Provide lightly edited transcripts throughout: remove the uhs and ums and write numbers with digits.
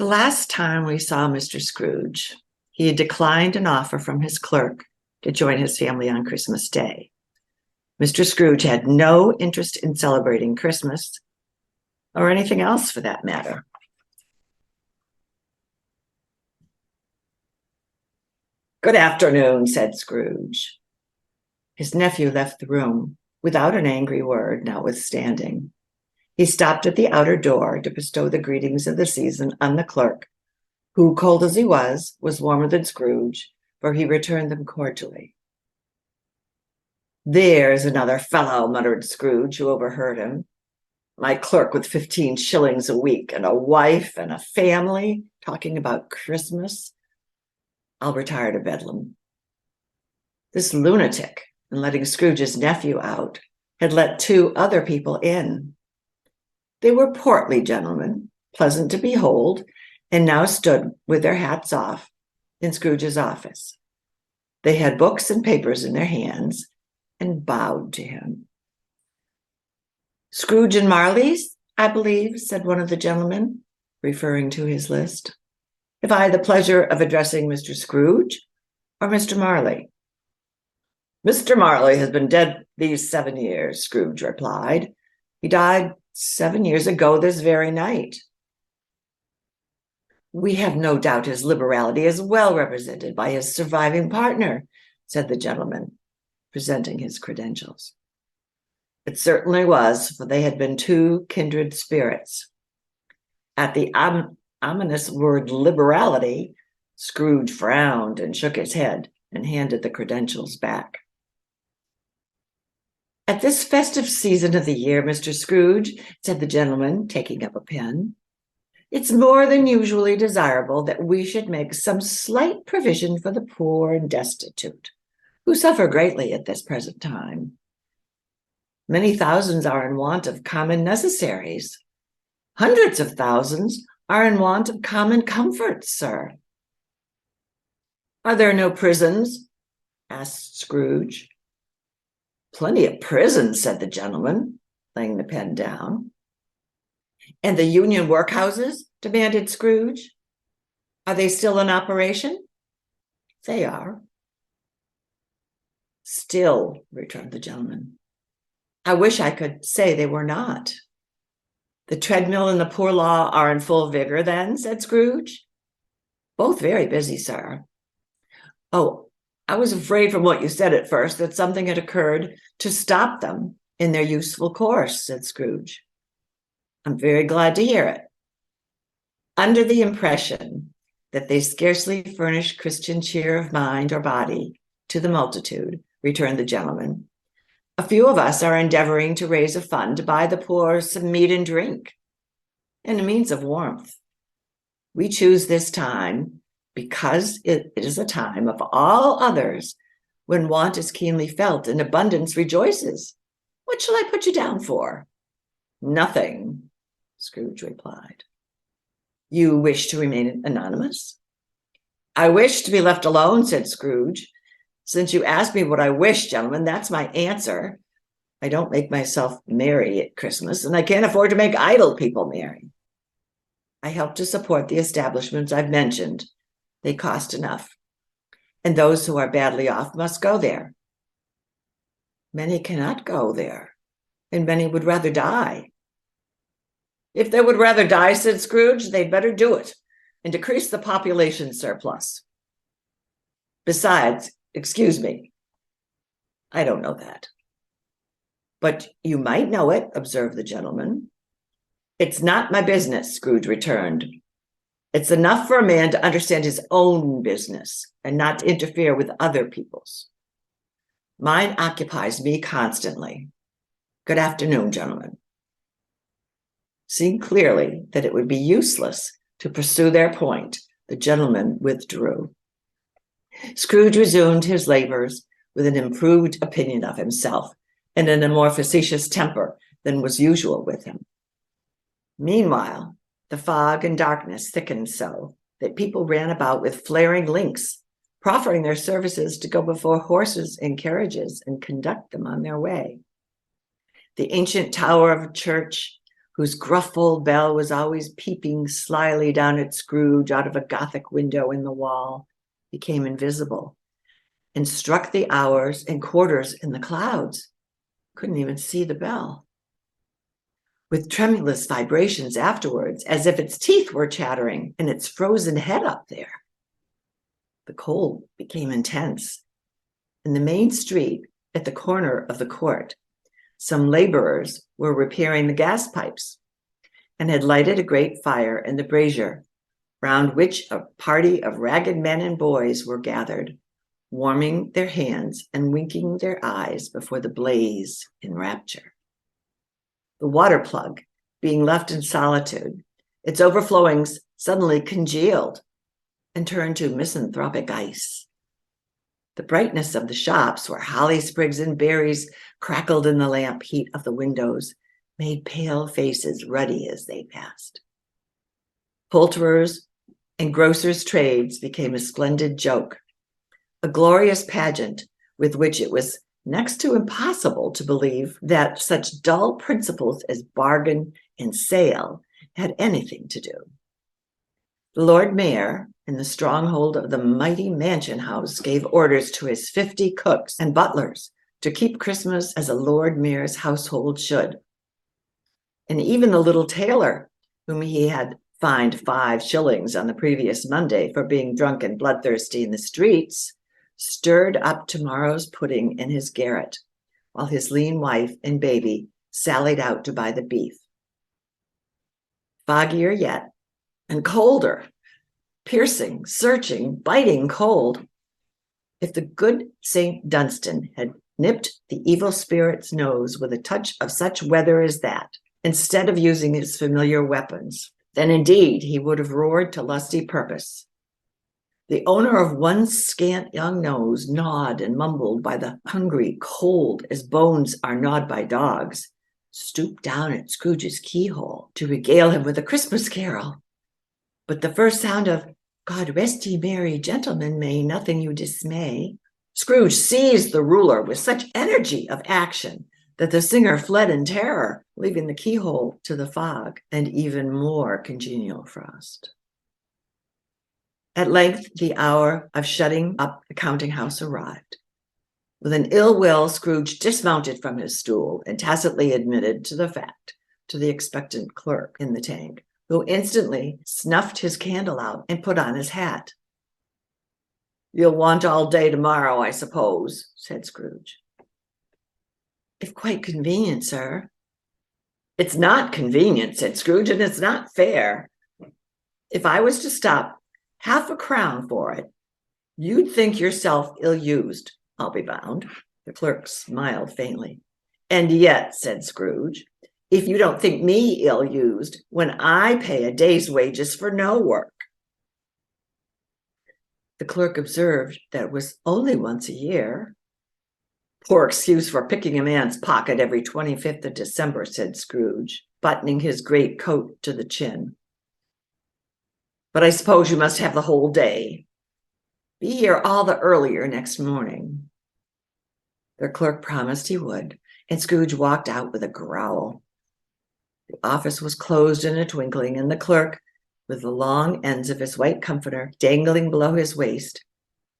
The last time we saw Mr. Scrooge, he had declined an offer from his clerk to join his family on Christmas Day. Mr. Scrooge had no interest in celebrating Christmas, or anything else for that matter. "Good afternoon," said Scrooge. His nephew left the room without an angry word, notwithstanding. He stopped at the outer door to bestow the greetings of the season on the clerk, who, cold as he was warmer than Scrooge, for he returned them cordially. "There's another fellow," muttered Scrooge, who overheard him. "My clerk with 15 shillings a week and a wife and a family, talking about Christmas. I'll retire to Bedlam." This lunatic, in letting Scrooge's nephew out, had let 2 other people in. They were portly gentlemen, pleasant to behold, and now stood with their hats off in Scrooge's office. They had books and papers in their hands and bowed to him. "Scrooge and Marley's, I believe," said one of the gentlemen, referring to his list. "Have I the pleasure of addressing Mr. Scrooge or Mr. Marley?" "Mr. Marley has been dead these 7 years," Scrooge replied. "He died 7 years ago this very night." "We have no doubt his liberality is well represented by his surviving partner," said the gentleman, presenting his credentials. It certainly was, for they had been 2 kindred spirits. At the ominous word liberality, Scrooge frowned and shook his head and handed the credentials back. "At this festive season of the year, Mr. Scrooge," said the gentleman, taking up a pen, "it's more than usually desirable that we should make some slight provision for the poor and destitute, who suffer greatly at this present time. Many thousands are in want of common necessaries. Hundreds of thousands are in want of common comforts, sir." "Are there no prisons?" asked Scrooge. "Plenty of prisons," said the gentleman, laying the pen down. "And the union workhouses?" demanded Scrooge. "Are they still in operation?" "They are." "Still," returned the gentleman. "I wish I could say they were not." "The treadmill and the poor law are in full vigor, then?" said Scrooge. "Both very busy, sir." "Oh, I was afraid from what you said at first that something had occurred to stop them in their useful course," said Scrooge. "I'm very glad to hear it." "Under the impression that they scarcely furnish Christian cheer of mind or body to the multitude," returned the gentleman, "a few of us are endeavoring to raise a fund to buy the poor some meat and drink, and a means of warmth. We choose this time because it is a time of all others when want is keenly felt and abundance rejoices. What shall I put you down for?" "Nothing," Scrooge replied. "You wish to remain anonymous?" "I wish to be left alone," said Scrooge. "Since you asked me what I wish, gentlemen, that's my answer. I don't make myself merry at Christmas, and I can't afford to make idle people merry. I help to support the establishments I've mentioned. They cost enough, and those who are badly off must go there. Many cannot go there, and many would rather die." "If they would rather die," said Scrooge, "they'd better do it and decrease the population surplus. Besides, excuse me, I don't know that." "But you might know it," observed the gentleman. "It's not my business," Scrooge returned. "It's enough for a man to understand his own business and not to interfere with other people's. Mine occupies me constantly. Good afternoon, gentlemen." Seeing clearly that it would be useless to pursue their point, the gentleman withdrew. Scrooge resumed his labors with an improved opinion of himself and in a more facetious temper than was usual with him. Meanwhile, the fog and darkness thickened so that people ran about with flaring links, proffering their services to go before horses and carriages and conduct them on their way. The ancient tower of a church whose gruff old bell was always peeping slyly down at Scrooge out of a Gothic window in the wall, became invisible and struck the hours and quarters in the clouds. Couldn't even see the bell. With tremulous vibrations afterwards, as if its teeth were chattering and its frozen head up there. The cold became intense. In the main street, at the corner of the court, some laborers were repairing the gas pipes and had lighted a great fire in the brazier, round which a party of ragged men and boys were gathered, warming their hands and winking their eyes before the blaze in rapture. The water plug, being left in solitude, its overflowings suddenly congealed and turned to misanthropic ice. The brightness of the shops, where holly sprigs and berries crackled in the lamp heat of the windows, made pale faces ruddy as they passed. Poulterers' and grocers' trades became a splendid joke, a glorious pageant with which it was next to impossible to believe that such dull principles as bargain and sale had anything to do. The Lord Mayor, in the stronghold of the mighty mansion house, gave orders to his 50 cooks and butlers to keep Christmas as a Lord Mayor's household should. And even the little tailor, whom he had fined 5 shillings on the previous Monday for being drunk and bloodthirsty in the streets, stirred up tomorrow's pudding in his garret, while his lean wife and baby sallied out to buy the beef. Foggier yet, and colder, piercing, searching, biting cold. If the good St. Dunstan had nipped the evil spirit's nose with a touch of such weather as that, instead of using his familiar weapons, then indeed he would have roared to lusty purpose. The owner of one scant young nose, gnawed and mumbled by the hungry, cold as bones are gnawed by dogs, stooped down at Scrooge's keyhole to regale him with a Christmas carol. But the first sound of "God rest ye merry gentlemen, may nothing you dismay," Scrooge seized the ruler with such energy of action that the singer fled in terror, leaving the keyhole to the fog and even more congenial frost. At length, the hour of shutting up the counting house arrived. With an ill will, Scrooge dismounted from his stool and tacitly admitted to the fact to the expectant clerk in the tank, who instantly snuffed his candle out and put on his hat. "You'll want all day tomorrow, I suppose," said Scrooge. "If quite convenient, sir." "It's not convenient," said Scrooge, "and it's not fair. If I was to stop half a crown for it, you'd think yourself ill-used, I'll be bound." The clerk smiled faintly. "And yet," said Scrooge, "if you don't think me ill-used when I pay a day's wages for no work." The clerk observed that it was only once a year. "Poor excuse for picking a man's pocket every 25th of December," said Scrooge, buttoning his great coat to the chin. "But I suppose you must have the whole day. Be here all the earlier next morning." The clerk promised he would, and Scrooge walked out with a growl. The office was closed in a twinkling, and the clerk, with the long ends of his white comforter dangling below his waist,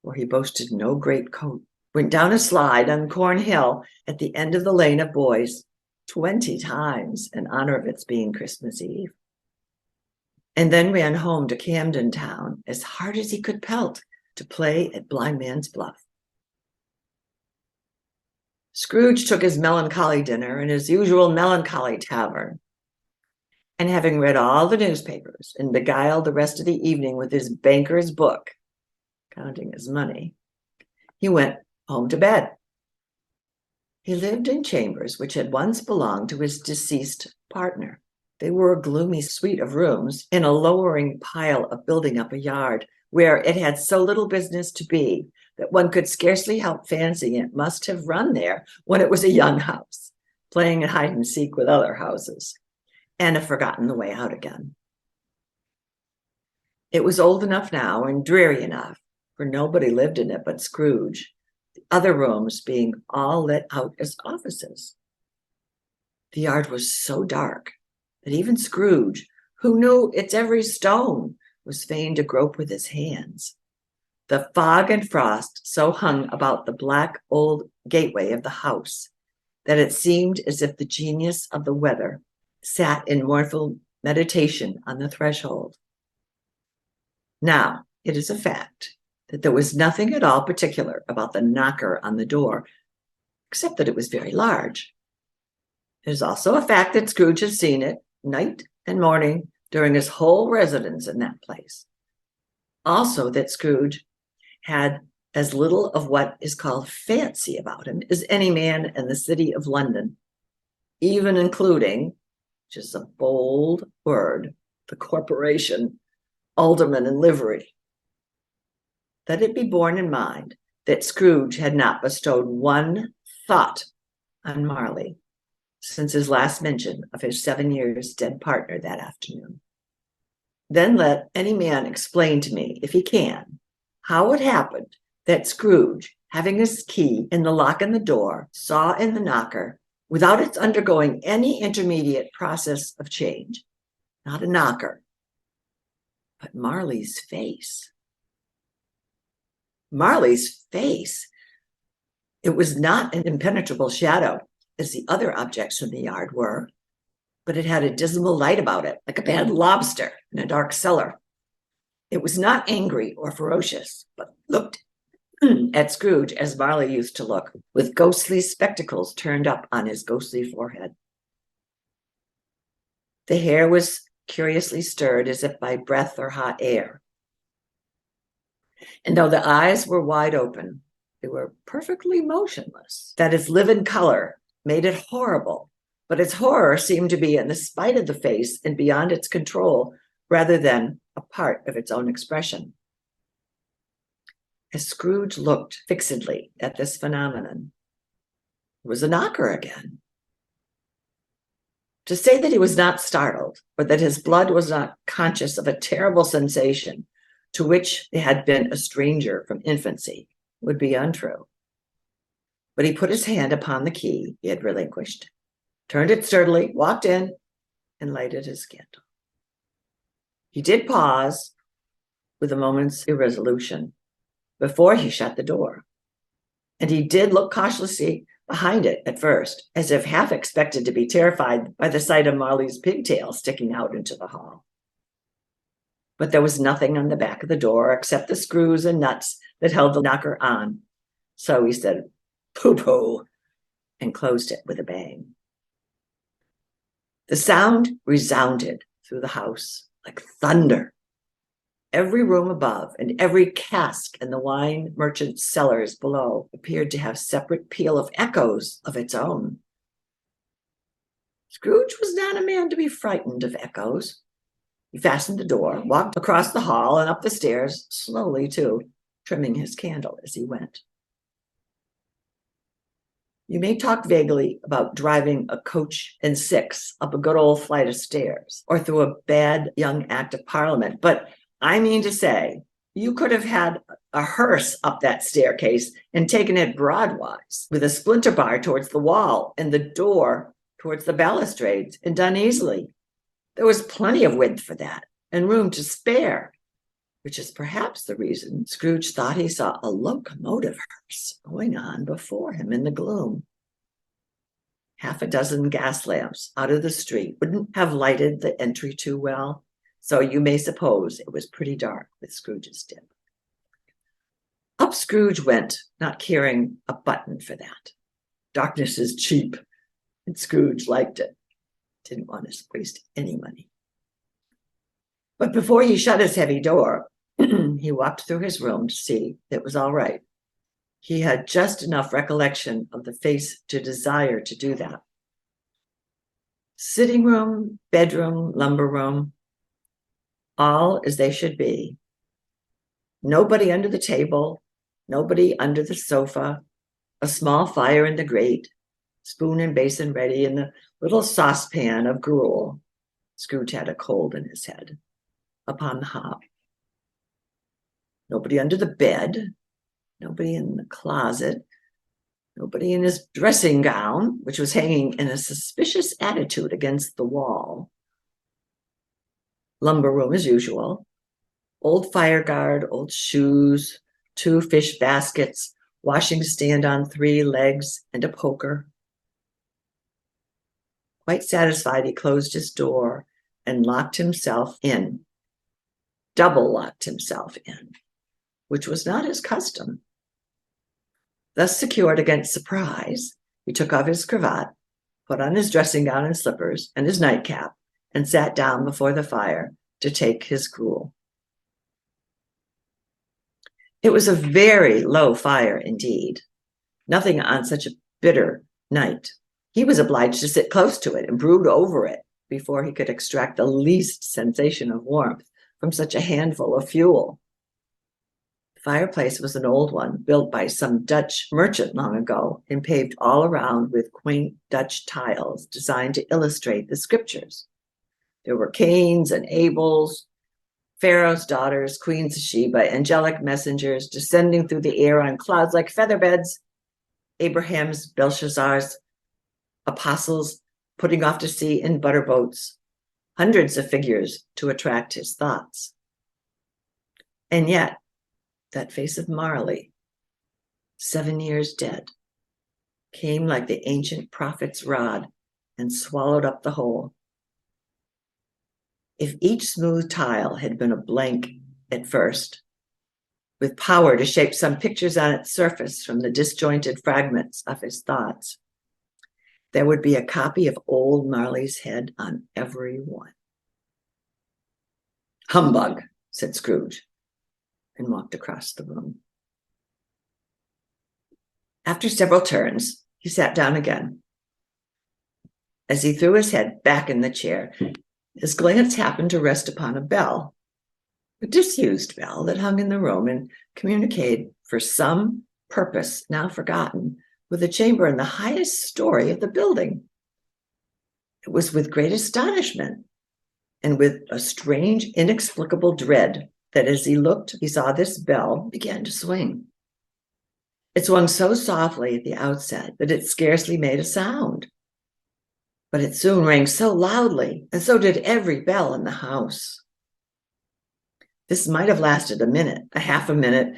for he boasted no great coat, went down a slide on Cornhill at the end of the lane of boys 20 times in honor of its being Christmas Eve, and then ran home to Camden Town as hard as he could pelt to play at Blind Man's Bluff. Scrooge took his melancholy dinner in his usual melancholy tavern, and having read all the newspapers and beguiled the rest of the evening with his banker's book, counting his money, he went home to bed. He lived in chambers which had once belonged to his deceased partner. They were a gloomy suite of rooms in a lowering pile of building up a yard where it had so little business to be that one could scarcely help fancying it must have run there when it was a young house, playing at hide and seek with other houses, and have forgotten the way out again. It was old enough now and dreary enough, for nobody lived in it but Scrooge, the other rooms being all let out as offices. The yard was so dark that even Scrooge, who knew its every stone, was fain to grope with his hands. The fog and frost so hung about the black old gateway of the house that it seemed as if the genius of the weather sat in mournful meditation on the threshold. Now, it is a fact that there was nothing at all particular about the knocker on the door, except that it was very large. It is also a fact that Scrooge had seen it night and morning during his whole residence in that place. Also that Scrooge had as little of what is called fancy about him as any man in the city of London, even including, which is a bold word, the corporation, alderman in livery. Let it be borne in mind that Scrooge had not bestowed one thought on Marley since his last mention of his 7 years dead partner that afternoon. Then let any man explain to me, if he can, how it happened that Scrooge, having his key in the lock in the door, saw in the knocker, without its undergoing any intermediate process of change, not a knocker, but Marley's face. Marley's face. It was not an impenetrable shadow, as the other objects in the yard were, but it had a dismal light about it, like a bad lobster in a dark cellar. It was not angry or ferocious, but looked at Scrooge as Marley used to look, with ghostly spectacles turned up on his ghostly forehead. The hair was curiously stirred as if by breath or hot air. And though the eyes were wide open, they were perfectly motionless. That its livid color made it horrible, but its horror seemed to be in the spite of the face and beyond its control, rather than a part of its own expression. As Scrooge looked fixedly at this phenomenon, it was a knocker again. To say that he was not startled, or that his blood was not conscious of a terrible sensation to which he had been a stranger from infancy, would be untrue. But he put his hand upon the key he had relinquished, turned it sturdily, walked in, and lighted his candle. He did pause with a moment's irresolution before he shut the door, and he did look cautiously behind it at first, as if half expected to be terrified by the sight of Marley's pigtail sticking out into the hall. But there was nothing on the back of the door except the screws and nuts that held the knocker on. So he said, "Pooh-pooh," and closed it with a bang. The sound resounded through the house like thunder. Every room above and every cask in the wine merchant's cellars below appeared to have separate peal of echoes of its own. Scrooge was not a man to be frightened of echoes. He fastened the door, walked across the hall and up the stairs, slowly too, trimming his candle as he went. You may talk vaguely about driving a coach and six up a good old flight of stairs or through a bad young act of parliament, but I mean to say, you could have had a hearse up that staircase and taken it broadwise, with a splinter bar towards the wall and the door towards the balustrades, and done easily. There was plenty of width for that, and room to spare, which is perhaps the reason Scrooge thought he saw a locomotive hearse going on before him in the gloom. Half a dozen gas lamps out of the street wouldn't have lighted the entry too well, so you may suppose it was pretty dark with Scrooge's dip. Up Scrooge went, not caring a button for that. Darkness is cheap, and Scrooge liked it. Didn't want to waste any money. But before he shut his heavy door, he walked through his room to see it was all right. He had just enough recollection of the face to desire to do that. Sitting room, bedroom, lumber room, all as they should be. Nobody under the table, nobody under the sofa, a small fire in the grate, spoon and basin ready, and the little saucepan of gruel. Scrooge had a cold in his head, upon the hob. Nobody under the bed, nobody in the closet, nobody in his dressing gown, which was hanging in a suspicious attitude against the wall, lumber room as usual. Old fire guard, old shoes, 2 fish baskets, washing stand on 3 legs, and a poker. Quite satisfied, he closed his door and locked himself in. Double locked himself in, which was not his custom. Thus secured against surprise, he took off his cravat, put on his dressing gown and slippers and his nightcap, and sat down before the fire to take his gruel. It was a very low fire indeed, nothing on such a bitter night. He was obliged to sit close to it and brood over it before he could extract the least sensation of warmth from such a handful of fuel. The fireplace was an old one, built by some Dutch merchant long ago and paved all around with quaint Dutch tiles designed to illustrate the scriptures. There were Cains and Abels, Pharaoh's daughters, queens of Sheba, angelic messengers descending through the air on clouds like feather beds, Abraham's, Belshazzar's, apostles putting off to sea in butter boats, hundreds of figures to attract his thoughts. And yet, that face of Marley, 7 years dead, came like the ancient prophet's rod and swallowed up the whole. If each smooth tile had been a blank at first, with power to shape some pictures on its surface from the disjointed fragments of his thoughts, there would be a copy of old Marley's head on every one. "Humbug," said Scrooge, and walked across the room. After several turns, he sat down again. As he threw his head back in the chair, his glance happened to rest upon a bell, a disused bell that hung in the room and communicated for some purpose now forgotten with a chamber in the highest story of the building. It was with great astonishment and with a strange, inexplicable dread that as he looked, he saw this bell began to swing. It swung so softly at the outset that it scarcely made a sound. But it soon rang so loudly, and so did every bell in the house. This might have lasted a minute, a half a minute.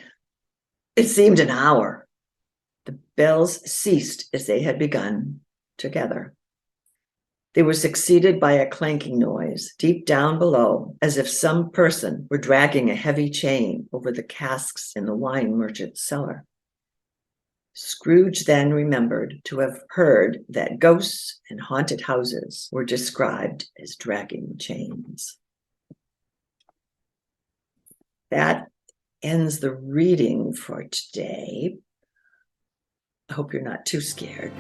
It seemed an hour. The bells ceased as they had begun, together. They were succeeded by a clanking noise deep down below, as if some person were dragging a heavy chain over the casks in the wine merchant's cellar. Scrooge then remembered to have heard that ghosts and haunted houses were described as dragging chains. That ends the reading for today. I hope you're not too scared.